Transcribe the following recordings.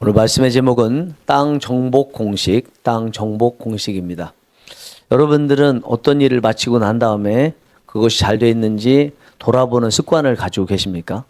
오늘 말씀의 제목은 땅 정복 공식입니다. 여러분들은 어떤 일을 마치고 난 다음에 그것이 잘 돼 있는지 돌아보는 습관을 가지고 계십니까?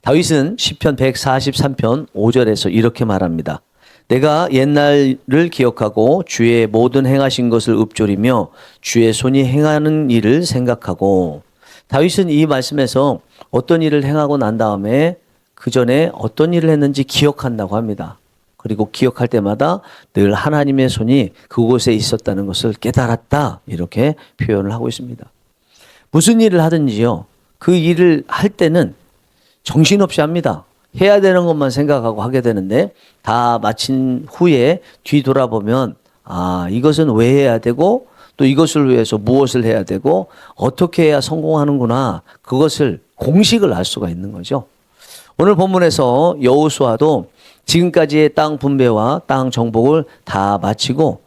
다윗은 시편 143편 5절에서 이렇게 말합니다. 내가 옛날을 기억하고 주의 모든 행하신 것을 읊조리며 주의 손이 행하는 일을 생각하고. 다윗은 이 말씀에서 어떤 일을 행하고 난 다음에 그 전에 어떤 일을 했는지 기억한다고 합니다. 그리고 기억할 때마다 늘 하나님의 손이 그곳에 있었다는 것을 깨달았다, 이렇게 표현을 하고 있습니다. 무슨 일을 하든지요, 그 일을 할 때는 정신없이 합니다. 해야 되는 것만 생각하고 하게 되는데, 다 마친 후에 뒤돌아보면 이것은 왜 해야 되고 또 이것을 위해서 무엇을 해야 되고 어떻게 해야 성공하는구나, 그것을 공식을 알 수가 있는 거죠. 오늘 본문에서 여호수아도 지금까지의 땅 분배와 땅 정복을 다 마치고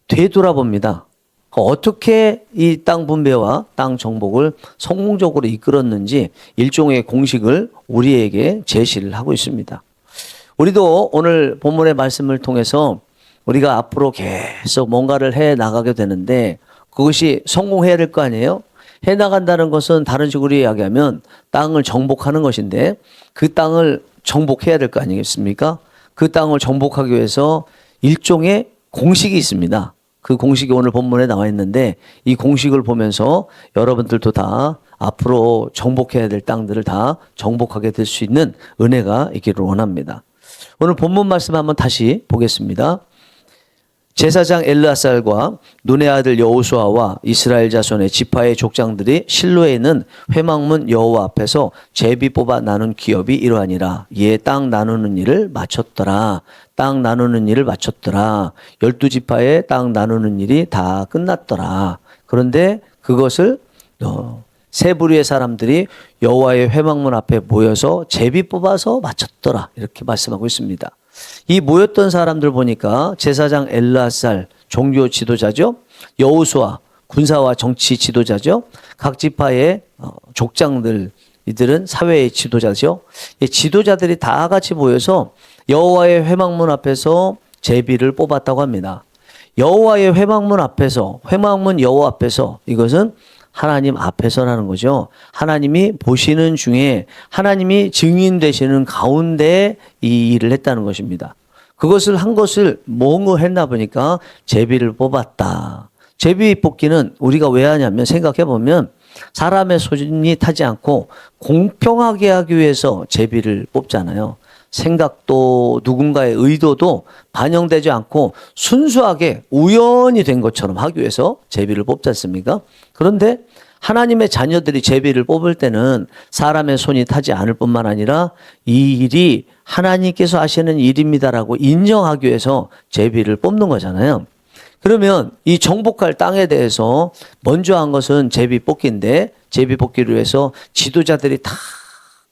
되돌아봅니다. 어떻게 이 땅 분배와 땅 정복을 성공적으로 이끌었는지 일종의 공식을 우리에게 제시를 하고 있습니다. 우리도 오늘 본문의 말씀을 통해서 우리가 앞으로 계속 뭔가를 해 나가게 되는데, 그것이 성공해야 될 거 아니에요? 해 나간다는 것은 다른 식으로 이야기하면 땅을 정복하는 것인데, 그 땅을 정복해야 될 거 아니겠습니까? 그 땅을 정복하기 위해서 일종의 공식이 있습니다. 그 공식이 오늘 본문에 나와 있는데, 이 공식을 보면서 여러분들도 다 앞으로 정복해야 될 땅들을 다 정복하게 될 수 있는 은혜가 있기를 원합니다. 오늘 본문 말씀 한번 다시 보겠습니다. 제사장 엘르아살과 눈의 아들 여호수아와 이스라엘 자손의 지파의 족장들이 실로에 있는 회막문 여호와 앞에서 제비 뽑아 나눈 기업이 이러하니라. 이에 땅 나누는 일을 마쳤더라. 땅 나누는 일을 마쳤더라. 12지파의 땅 나누는 일이 다 끝났더라. 그런데 그것을 세 부류의 사람들이 여호와의 회막문 앞에 모여서 제비 뽑아서 마쳤더라, 이렇게 말씀하고 있습니다. 이 모였던 사람들 보니까 제사장 엘르아살, 종교 지도자죠. 여호수아, 군사와 정치 지도자죠. 각 지파의 족장들, 이들은 사회의 지도자죠. 이 지도자들이 다 같이 모여서 여호와의 회막문 앞에서 제비를 뽑았다고 합니다. 여호와의 회막문 앞에서, 회막문 여호와 앞에서, 이것은 하나님 앞에서라는 거죠. 하나님이 보시는 중에, 하나님이 증인 되시는 가운데 이 일을 했다는 것입니다. 그것을 한 것을 뭐뭐 했나 보니까 제비를 뽑았다. 제비 뽑기는 우리가 왜 하냐면, 생각해 보면 사람의 손이 타지 않고 공평하게 하기 위해서 제비를 뽑잖아요. 생각도 누군가의 의도도 반영되지 않고 순수하게 우연히 된 것처럼 하기 위해서 제비를 뽑지 않습니까? 그런데 하나님의 자녀들이 제비를 뽑을 때는 사람의 손이 타지 않을 뿐만 아니라 이 일이 하나님께서 하시는 일입니다라고 인정하기 위해서 제비를 뽑는 거잖아요. 그러면 이 정복할 땅에 대해서 먼저 한 것은 제비 뽑기인데, 제비 뽑기를 위해서 지도자들이 다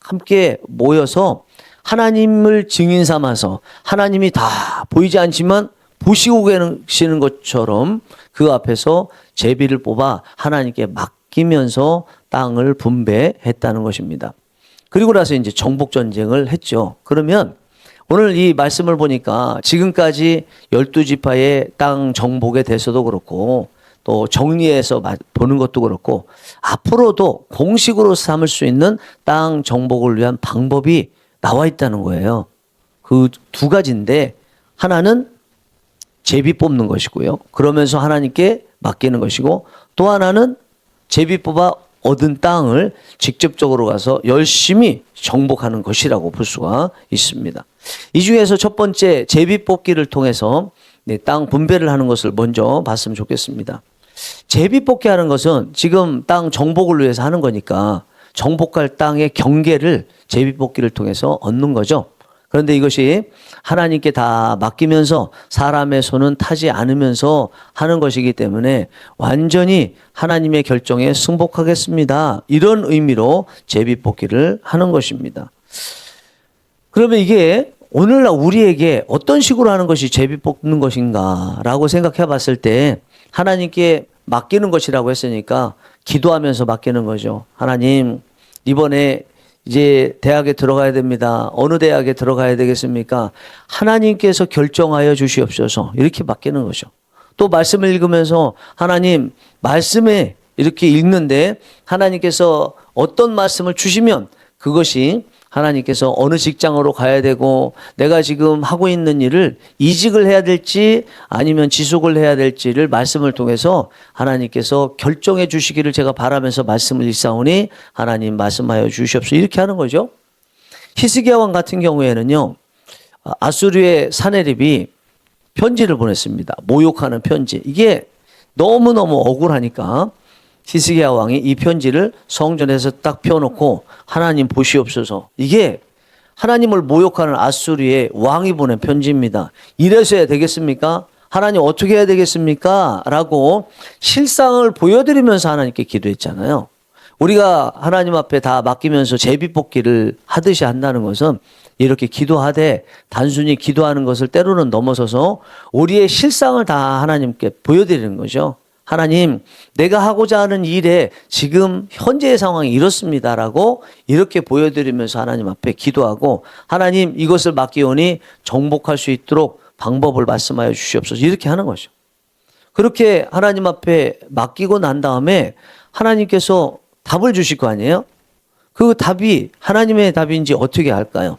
함께 모여서 하나님을 증인 삼아서, 하나님이 다 보이지 않지만 보시고 계시는 것처럼 그 앞에서 제비를 뽑아 하나님께 맡기면서 땅을 분배했다는 것입니다. 그리고 나서 이제 정복 전쟁을 했죠. 그러면 오늘 이 말씀을 보니까 지금까지 12지파의 땅 정복에 대해서도 그렇고, 또 정리해서 보는 것도 그렇고, 앞으로도 공식으로 삼을 수 있는 땅 정복을 위한 방법이 나와 있다는 거예요. 그 두 가지인데, 하나는 제비 뽑는 것이고요. 그러면서 하나님께 맡기는 것이고, 또 하나는 제비 뽑아 얻은 땅을 직접적으로 가서 열심히 정복하는 것이라고 볼 수가 있습니다. 이 중에서 첫 번째 제비 뽑기를 통해서 땅 분배를 하는 것을 먼저 봤으면 좋겠습니다. 제비 뽑기 하는 것은 지금 땅 정복을 위해서 하는 거니까 정복할 땅의 경계를 제비 뽑기를 통해서 얻는 거죠. 그런데 이것이 하나님께 다 맡기면서 사람의 손은 타지 않으면서 하는 것이기 때문에 완전히 하나님의 결정에 승복하겠습니다, 이런 의미로 제비 뽑기를 하는 것입니다. 그러면 이게 오늘날 우리에게 어떤 식으로 하는 것이 제비 뽑는 것인가 라고 생각해 봤을 때, 하나님께 맡기는 것이라고 했으니까 기도하면서 맡기는 거죠. 하나님, 이번에 이제 대학에 들어가야 됩니다. 어느 대학에 들어가야 되겠습니까? 하나님께서 결정하여 주시옵소서. 이렇게 맡기는 거죠. 또 말씀을 읽으면서 하나님 말씀에 이렇게 읽는데 하나님께서 어떤 말씀을 주시면 그것이 하나님께서 어느 직장으로 가야 되고 내가 지금 하고 있는 일을 이직을 해야 될지 아니면 지속을 해야 될지를 말씀을 통해서 하나님께서 결정해 주시기를 제가 바라면서 말씀을 읽사오니 하나님 말씀하여 주시옵소서. 이렇게 하는 거죠. 히스기야 왕 같은 경우에는요, 아수르의 사내립이 편지를 보냈습니다. 모욕하는 편지. 이게 너무너무 억울하니까 히스기야 왕이 이 편지를 성전에서 딱 펴놓고 하나님 보시옵소서. 이게 하나님을 모욕하는 아수르의 왕이 보낸 편지입니다. 이래서 해야 되겠습니까? 하나님 어떻게 해야 되겠습니까? 라고 실상을 보여드리면서 하나님께 기도했잖아요. 우리가 하나님 앞에 다 맡기면서 제비뽑기를 하듯이 한다는 것은 이렇게 기도하되 단순히 기도하는 것을 때로는 넘어서서 우리의 실상을 다 하나님께 보여드리는 거죠. 하나님, 내가 하고자 하는 일에 지금 현재의 상황이 이렇습니다라고 이렇게 보여드리면서 하나님 앞에 기도하고 하나님 이것을 맡기오니 정복할 수 있도록 방법을 말씀하여 주시옵소서. 이렇게 하는 거죠. 그렇게 하나님 앞에 맡기고 난 다음에 하나님께서 답을 주실 거 아니에요? 그 답이 하나님의 답인지 어떻게 알까요?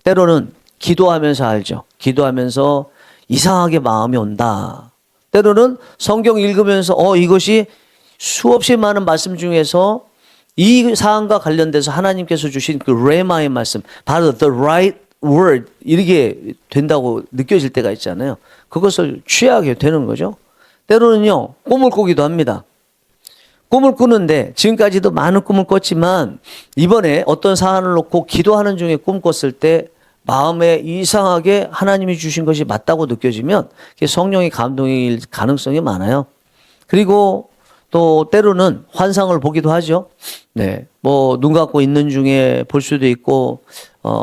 때로는 기도하면서 알죠. 기도하면서 이상하게 마음이 온다. 때로는 성경 읽으면서 이것이 수없이 많은 말씀 중에서 이 사안과 관련돼서 하나님께서 주신 그 레마의 말씀, 바로 the right word 이렇게 된다고 느껴질 때가 있잖아요. 그것을 취하게 되는 거죠. 때로는요, 꿈을 꾸기도 합니다. 꿈을 꾸는데 지금까지도 많은 꿈을 꿨지만 이번에 어떤 사안을 놓고 기도하는 중에 꿈 꿨을 때 마음에 이상하게 하나님이 주신 것이 맞다고 느껴지면 그게 성령의 감동일 가능성이 많아요. 그리고 또 때로는 환상을 보기도 하죠. 네, 뭐 눈 감고 있는 중에 볼 수도 있고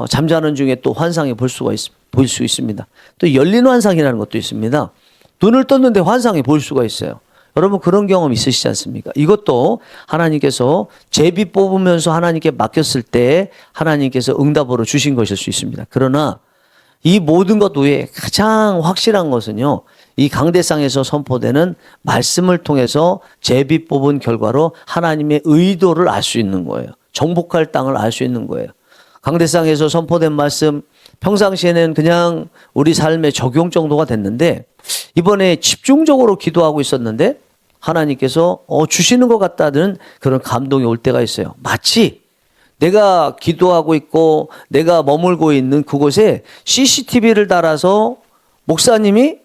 잠자는 중에 또 환상이 볼 수 있습니다. 또 열린 환상이라는 것도 있습니다. 눈을 떴는데 환상이 보일 수가 있어요. 여러분 그런 경험 있으시지 않습니까? 이것도 하나님께서 제비 뽑으면서 하나님께 맡겼을 때 하나님께서 응답으로 주신 것일 수 있습니다. 그러나 이 모든 것 외에 가장 확실한 것은요, 이 강대상에서 선포되는 말씀을 통해서 제비 뽑은 결과로 하나님의 의도를 알 수 있는 거예요. 정복할 땅을 알 수 있는 거예요. 강대상에서 선포된 말씀 평상시에는 그냥 우리 삶에 적용 정도가 됐는데 이번에 집중적으로 기도하고 있었는데 하나님께서 주시는 것 같다는 그런 감동이 올 때가 있어요. 마치 내가 기도하고 있고 내가 머물고 있는 그곳에 CCTV를 달아서 목사님이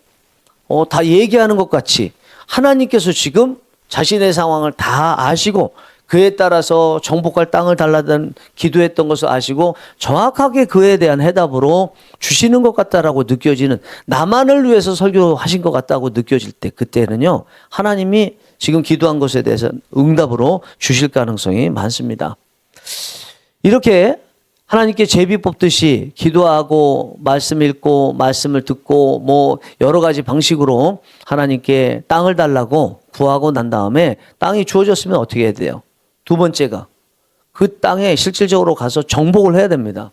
다 얘기하는 것 같이 하나님께서 지금 자신의 상황을 다 아시고 그에 따라서 정복할 땅을 달라던 기도했던 것을 아시고 정확하게 그에 대한 해답으로 주시는 것 같다라고 느껴지는, 나만을 위해서 설교하신 것 같다고 느껴질 때 그때는요, 하나님이 지금 기도한 것에 대해서 응답으로 주실 가능성이 많습니다. 이렇게 하나님께 제비 뽑듯이 기도하고 말씀 읽고 말씀을 듣고 뭐 여러 가지 방식으로 하나님께 땅을 달라고 구하고 난 다음에 땅이 주어졌으면 어떻게 해야 돼요? 두 번째가 그 땅에 실질적으로 가서 정복을 해야 됩니다.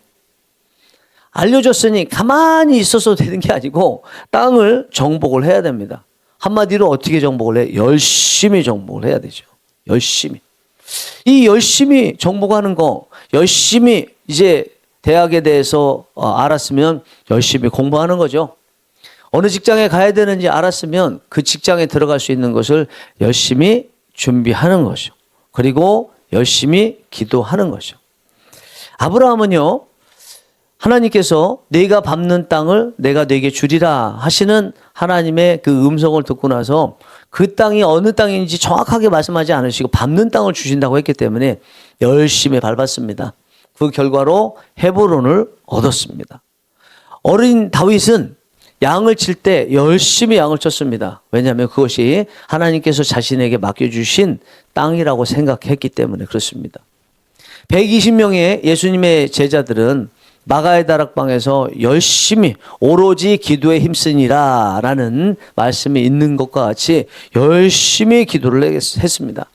알려줬으니 가만히 있어서 되는 게 아니고 땅을 정복을 해야 됩니다. 한마디로 어떻게 정복을 해? 열심히 정복을 해야 되죠. 열심히. 이 열심히 정복하는 거, 열심히 이제 대학에 대해서 알았으면 열심히 공부하는 거죠. 어느 직장에 가야 되는지 알았으면 그 직장에 들어갈 수 있는 것을 열심히 준비하는 거죠. 그리고 열심히 기도하는 거죠. 아브라함은요, 하나님께서 네가 밟는 땅을 내가 네게 주리라 하시는 하나님의 그 음성을 듣고 나서 그 땅이 어느 땅인지 정확하게 말씀하지 않으시고 밟는 땅을 주신다고 했기 때문에 열심히 밟았습니다. 그 결과로 헤브론을 얻었습니다. 어린 다윗은 양을 칠 때 열심히 양을 쳤습니다. 왜냐하면 그것이 하나님께서 자신에게 맡겨주신 땅이라고 생각했기 때문에 그렇습니다. 120명의 예수님의 제자들은 마가의 다락방에서 열심히 오로지 기도에 힘쓰니라 라는 말씀이 있는 것과 같이 열심히 기도를 했습니다.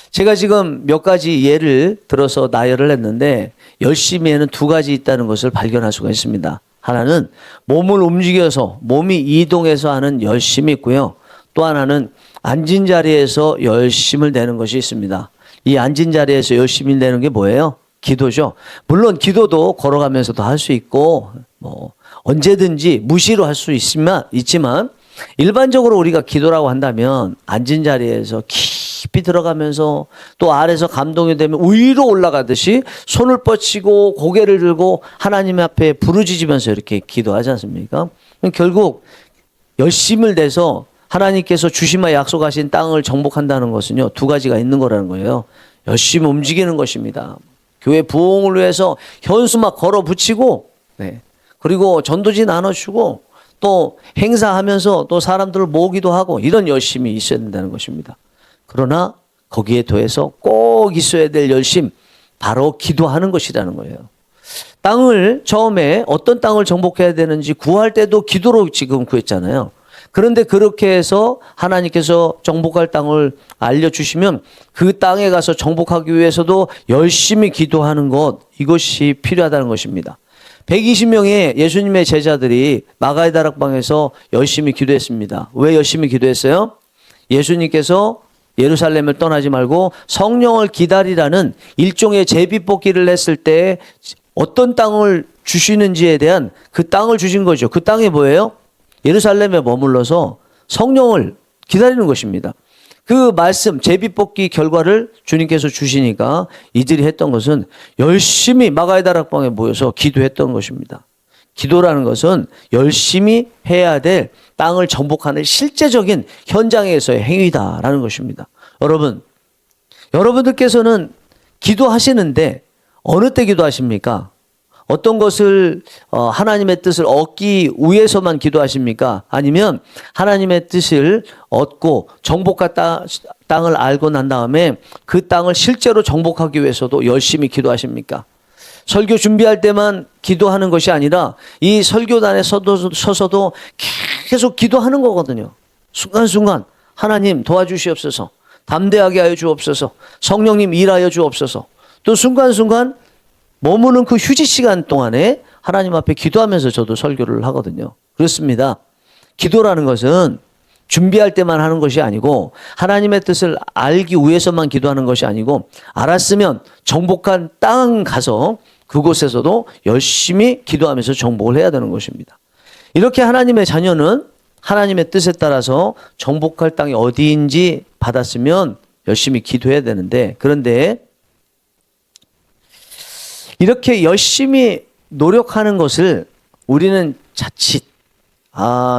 제가 지금 몇 가지 예를 들어서 나열을 했는데 열심히에는 두 가지 있다는 것을 발견할 수가 있습니다. 하나는 몸을 움직여서 몸이 이동해서 하는 열심이 있고요. 또 하나는 앉은 자리에서 열심을 내는 것이 있습니다. 이 앉은 자리에서 열심히 내는 게 뭐예요? 기도죠. 물론 기도도 걸어가면서도 할 수 있고 언제든지 무시로 할 수 있지만 일반적으로 우리가 기도라고 한다면 앉은 자리에서 깊이 들어가면서 또 아래서 감동이 되면 위로 올라가듯이 손을 뻗치고 고개를 들고 하나님 앞에 부르짖으면서 이렇게 기도하지 않습니까? 결국 열심을 내서 하나님께서 주시마 약속하신 땅을 정복한다는 것은요, 두 가지가 있는 거라는 거예요. 열심히 움직이는 것입니다. 교회 부흥을 위해서 현수 막 걸어 붙이고, 그리고 전도지 나눠주고, 또 행사하면서 또 사람들을 모으기도 하고, 이런 열심이 있어야 된다는 것입니다. 그러나 거기에 더해서 꼭 있어야 될 열심, 바로 기도하는 것이라는 거예요. 땅을 처음에 어떤 땅을 정복해야 되는지 구할 때도 기도로 지금 구했잖아요. 그런데 그렇게 해서 하나님께서 정복할 땅을 알려주시면 그 땅에 가서 정복하기 위해서도 열심히 기도하는 것, 이것이 필요하다는 것입니다. 120명의 예수님의 제자들이 마가의 다락방에서 열심히 기도했습니다. 왜 열심히 기도했어요? 예수님께서 예루살렘을 떠나지 말고 성령을 기다리라는 일종의 제비뽑기를 했을 때 어떤 땅을 주시는지에 대한 그 땅을 주신 거죠. 그 땅이 뭐예요? 예루살렘에 머물러서 성령을 기다리는 것입니다. 그 말씀, 제비뽑기 결과를 주님께서 주시니까 이들이 했던 것은 열심히 마가의 다락방에 모여서 기도했던 것입니다. 기도라는 것은 열심히 해야 될 땅을 정복하는 실제적인 현장에서의 행위다라는 것입니다. 여러분들께서는 기도하시는데 어느 때 기도하십니까? 어떤 것을 하나님의 뜻을 얻기 위해서만 기도하십니까? 아니면 하나님의 뜻을 얻고 정복한 땅을 알고 난 다음에 그 땅을 실제로 정복하기 위해서도 열심히 기도하십니까? 설교 준비할 때만 기도하는 것이 아니라 이 설교단에 서서도 계속 기도하는 거거든요. 순간순간 하나님 도와주시옵소서, 담대하게 하여 주옵소서, 성령님 일하여 주옵소서. 또 순간순간 머무는 그 휴지 시간 동안에 하나님 앞에 기도하면서 저도 설교를 하거든요. 그렇습니다. 기도라는 것은 준비할 때만 하는 것이 아니고 하나님의 뜻을 알기 위해서만 기도하는 것이 아니고 알았으면 정복한 땅 가서 그곳에서도 열심히 기도하면서 정복을 해야 되는 것입니다. 이렇게 하나님의 자녀는 하나님의 뜻에 따라서 정복할 땅이 어디인지 받았으면 열심히 기도해야 되는데, 그런데 이렇게 열심히 노력하는 것을 우리는 자칫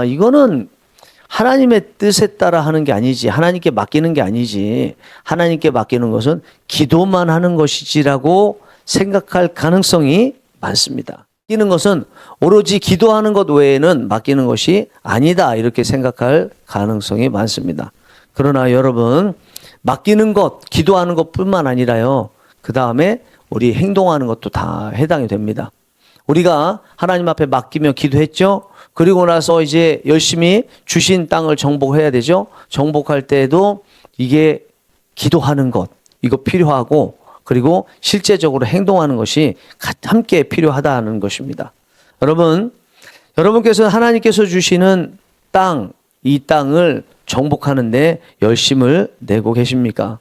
이거는 하나님의 뜻에 따라 하는 게 아니지, 하나님께 맡기는 게 아니지, 하나님께 맡기는 것은 기도만 하는 것이지라고 생각할 가능성이 많습니다. 맡기는 것은 오로지 기도하는 것 외에는 맡기는 것이 아니다, 이렇게 생각할 가능성이 많습니다. 그러나 여러분, 맡기는 것, 기도하는 것뿐만 아니라요, 그 다음에 우리 행동하는 것도 다 해당이 됩니다. 우리가 하나님 앞에 맡기며 기도했죠. 그리고 나서 이제 열심히 주신 땅을 정복해야 되죠. 정복할 때에도 이게 기도하는 것, 이거 필요하고, 그리고 실제적으로 행동하는 것이 함께 필요하다는 것입니다. 여러분께서는 하나님께서 주시는 땅, 이 땅을 정복하는데 열심을 내고 계십니까?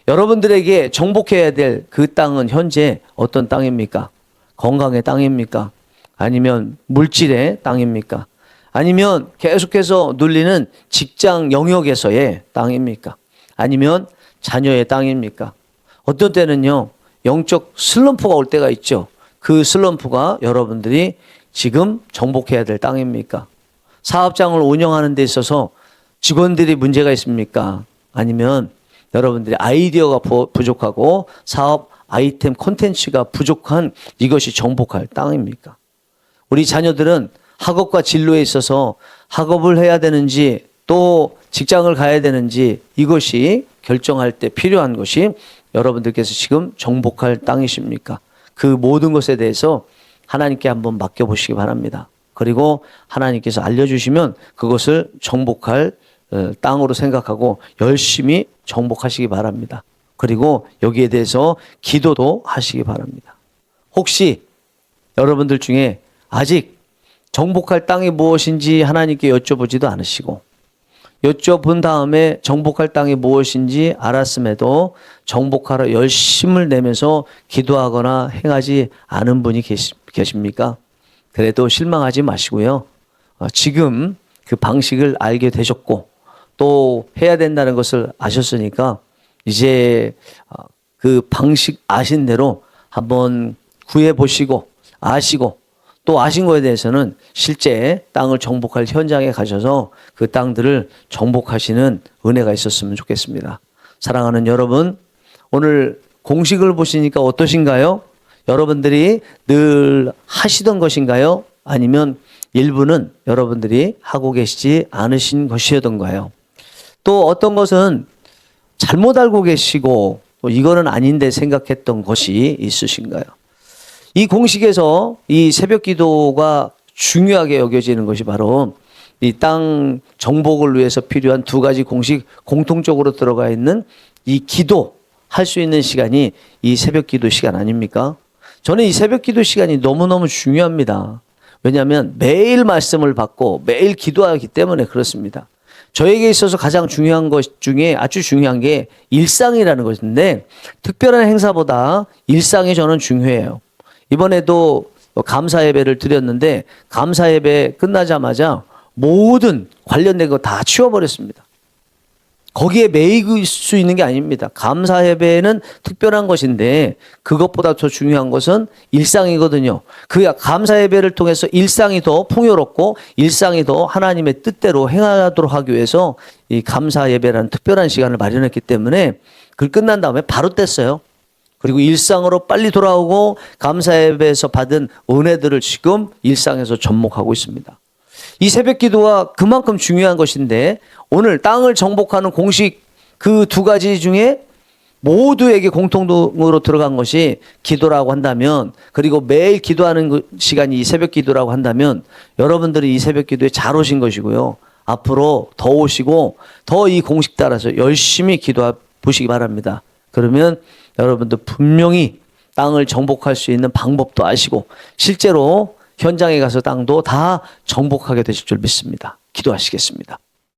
여러분들에게 정복해야 될 그 땅은 현재 어떤 땅입니까? 건강의 땅입니까? 아니면 물질의 땅입니까? 아니면 계속해서 눌리는 직장 영역에서의 땅입니까? 아니면 자녀의 땅입니까? 어떤 때는요, 영적 슬럼프가 올 때가 있죠. 그 슬럼프가 여러분들이 지금 정복해야 될 땅입니까? 사업장을 운영하는 데 있어서 직원들이 문제가 있습니까? 아니면 여러분들이 아이디어가 부족하고 사업 아이템 콘텐츠가 부족한 이것이 정복할 땅입니까? 우리 자녀들은 학업과 진로에 있어서 학업을 해야 되는지 또 직장을 가야 되는지 이것이 결정할 때 필요한 것이 여러분들께서 지금 정복할 땅이십니까? 그 모든 것에 대해서 하나님께 한번 맡겨보시기 바랍니다. 그리고 하나님께서 알려주시면 그것을 정복할 땅으로 생각하고 열심히 정복하시기 바랍니다. 그리고 여기에 대해서 기도도 하시기 바랍니다. 혹시 여러분들 중에 아직 정복할 땅이 무엇인지 하나님께 여쭤보지도 않으시고 여쭤본 다음에 정복할 땅이 무엇인지 알았음에도 정복하러 열심을 내면서 기도하거나 행하지 않은 분이 계십니까? 그래도 실망하지 마시고요. 지금 그 방식을 알게 되셨고 또 해야 된다는 것을 아셨으니까 이제 그 방식 아신 대로 한번 구해 보시고 아시고 또 아신 거에 대해서는 실제 땅을 정복할 현장에 가셔서 그 땅들을 정복하시는 은혜가 있었으면 좋겠습니다. 사랑하는 여러분, 오늘 공식을 보시니까 어떠신가요? 여러분들이 늘 하시던 것인가요? 아니면 일부는 여러분들이 하고 계시지 않으신 것이었던가요? 또 어떤 것은 잘못 알고 계시고 또 이거는 아닌데 생각했던 것이 있으신가요? 이 공식에서 이 새벽 기도가 중요하게 여겨지는 것이 바로 이 땅 정복을 위해서 필요한 두 가지 공식 공통적으로 들어가 있는 이 기도 할 수 있는 시간이 이 새벽 기도 시간 아닙니까? 저는 이 새벽 기도 시간이 너무너무 중요합니다. 왜냐하면 매일 말씀을 받고 매일 기도하기 때문에 그렇습니다. 저에게 있어서 가장 중요한 것 중에 아주 중요한 게 일상이라는 것인데 특별한 행사보다 일상이 저는 중요해요. 이번에도 감사 예배를 드렸는데 감사 예배 끝나자마자 모든 관련된 거 다 치워버렸습니다. 거기에 매일 수 있는 게 아닙니다. 감사 예배는 특별한 것인데 그것보다 더 중요한 것은 일상이거든요. 그 감사 예배를 통해서 일상이 더 풍요롭고 일상이 더 하나님의 뜻대로 행하도록 하기 위해서 이 감사 예배라는 특별한 시간을 마련했기 때문에 그 끝난 다음에 바로 뗐어요. 그리고 일상으로 빨리 돌아오고 감사 예배에서 받은 은혜들을 지금 일상에서 접목하고 있습니다. 이 새벽 기도가 그만큼 중요한 것인데 오늘 땅을 정복하는 공식 그 두 가지 중에 모두에게 공통으로 들어간 것이 기도라고 한다면 그리고 매일 기도하는 그 시간이 이 새벽 기도라고 한다면 여러분들이 이 새벽 기도에 잘 오신 것이고요. 앞으로 더 오시고 더 이 공식 따라서 열심히 기도해 보시기 바랍니다. 그러면 여러분들 분명히 땅을 정복할 수 있는 방법도 아시고 실제로 현장에 가서 땅도 다 정복하게 되실 줄 믿습니다. 기도하시겠습니다.